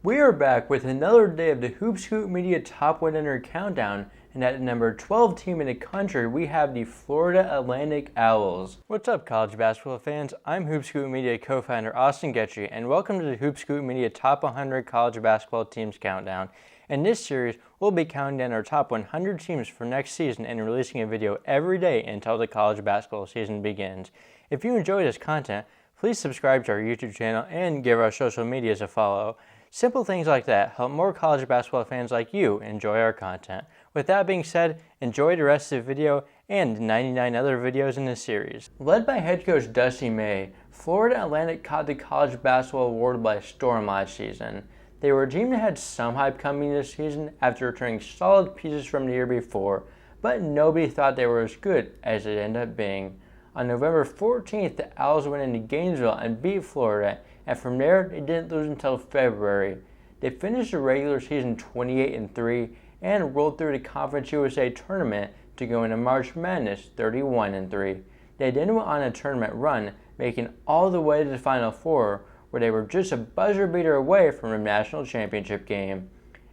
We are back with another day of the Hoopscoop Media Top 100 Countdown, and at the number 12 team in the country, we have the Florida Atlantic Owls. What's up, college basketball fans? I'm Hoopscoop Media co-founder Austin Getchie, and welcome to the Hoopscoop Media Top 100 College Basketball Teams Countdown. In this series, we'll be counting down our top 100 teams for next season and releasing a video every day until the college basketball season begins. If you enjoy this content, please subscribe to our YouTube channel and give our social medias a follow. Simple things like that help more college basketball fans like you enjoy our content. With that being said, enjoy the rest of the video and 99 other videos in this series. Led by head coach Dusty May, Florida Atlantic caught the college basketball award by storm last season. They were a team that had some hype coming this season after returning solid pieces from the year before, but nobody thought they were as good as it ended up being. On November 14th, the Owls went into Gainesville and beat Florida, and from there, they didn't lose until February. They finished the regular season 28-3 and rolled through the Conference USA tournament to go into March Madness 31-3. They then went on a tournament run, making all the way to the Final Four, where they were just a buzzer beater away from a national championship game.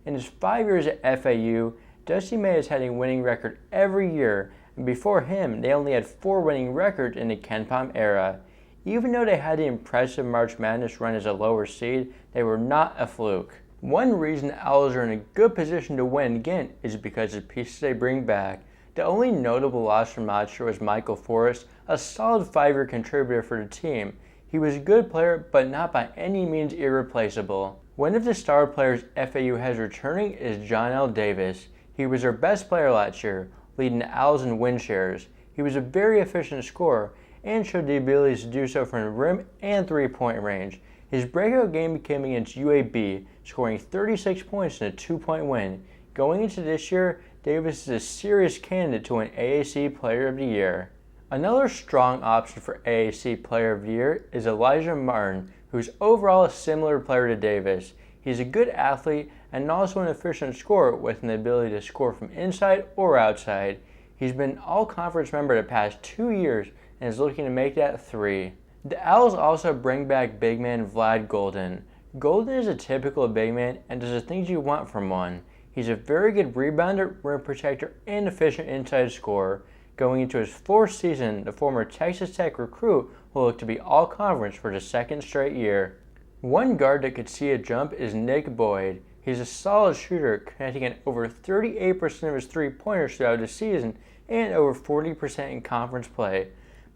In his 5 years at FAU, Dusty May has had a winning record every year, and before him, they only had 4 winning records in the KenPom era. Even though they had the impressive March Madness run as a lower seed, they were not a fluke. One reason the Owls are in a good position to win again is because of the pieces they bring back. The only notable loss from last year was Michael Forrest, a solid 5-year contributor for the team. He was a good player, but not by any means irreplaceable. One of the star players FAU has returning is John L. Davis. He was their best player last year, leading the Owls in win shares. He was a very efficient scorer and showed the ability to do so from the rim and three-point range. His breakout game came against UAB, scoring 36 points in a 2-point win. Going into this year, Davis is a serious candidate to win AAC Player of the Year. Another strong option for AAC Player of the Year is Elijah Martin, who's overall a similar player to Davis. He's a good athlete and also an efficient scorer with an ability to score from inside or outside. He's been an all-conference member the past 2 years and is looking to make that 3. The Owls also bring back big man Vlad Golden. Golden is a typical big man and does the things you want from one. He's a very good rebounder, rim protector, and efficient inside scorer. Going into his 4th season, the former Texas Tech recruit will look to be all-conference for the 2nd straight year. One guard that could see a jump is Nick Boyd. He's a solid shooter, connecting at over 38% of his three-pointers throughout the season and over 40% in conference play.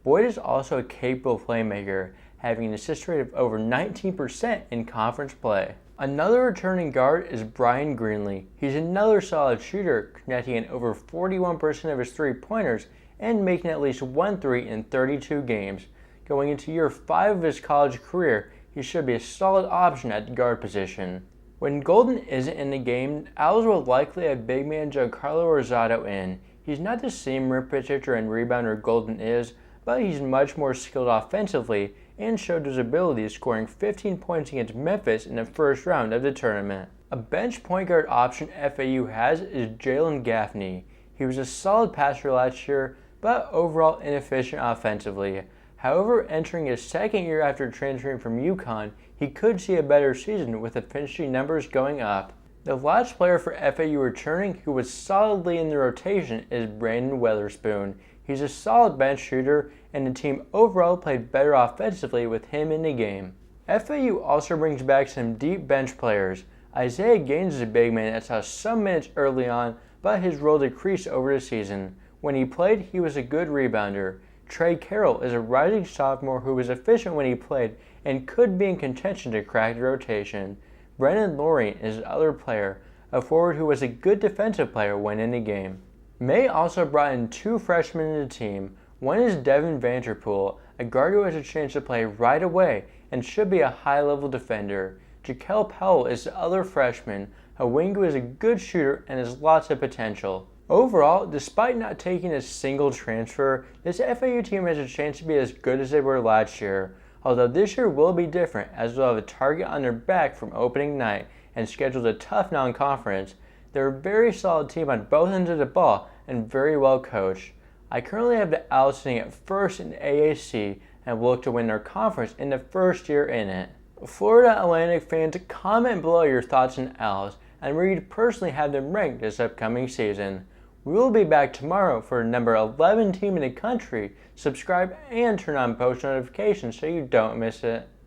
Boyd is also a capable playmaker, having an assist rate of over 19% in conference play. Another returning guard is Brian Greenlee. He's another solid shooter, connecting in over 41% of his three-pointers and making at least 1 3 in 32 games. Going into year 5 of his college career, he should be a solid option at the guard position. When Golden isn't in the game, Owls will likely have big man Giancarlo Rosado in. He's not the same rim protector and rebounder Golden is, but he's much more skilled offensively and showed his ability, scoring 15 points against Memphis in the first round of the tournament. A bench point guard option FAU has is Jalen Gaffney. He was a solid passer last year, but overall inefficient offensively. However, entering his 2nd year after transferring from UConn, he could see a better season with efficiency numbers going up. The last player for FAU returning who was solidly in the rotation is Brandon Weatherspoon. He's a solid bench shooter, and the team overall played better offensively with him in the game. FAU also brings back some deep bench players. Isaiah Gaines is a big man that saw some minutes early on, but his role decreased over the season. When he played, he was a good rebounder. Trey Carroll is a rising sophomore who was efficient when he played and could be in contention to crack the rotation. Brennan Lorien is another player, a forward who was a good defensive player when in the game. May also brought in 2 freshmen in the team. One is Devin Vanterpool, a guard who has a chance to play right away and should be a high-level defender. Jaquel Powell is the other freshman, a wing who is a good shooter and has lots of potential. Overall, despite not taking a single transfer, this FAU team has a chance to be as good as they were last year. Although this year will be different, as they'll have a target on their back from opening night and scheduled a tough non-conference, they're a very solid team on both ends of the ball and very well coached. I currently have the Owls sitting at 1st in AAC and will look to win their conference in the 1st year in it. Florida Atlantic fans, comment below your thoughts on Owls and where you'd personally have them ranked this upcoming season. We will be back tomorrow for number 11 team in the country. Subscribe and turn on post notifications so you don't miss it.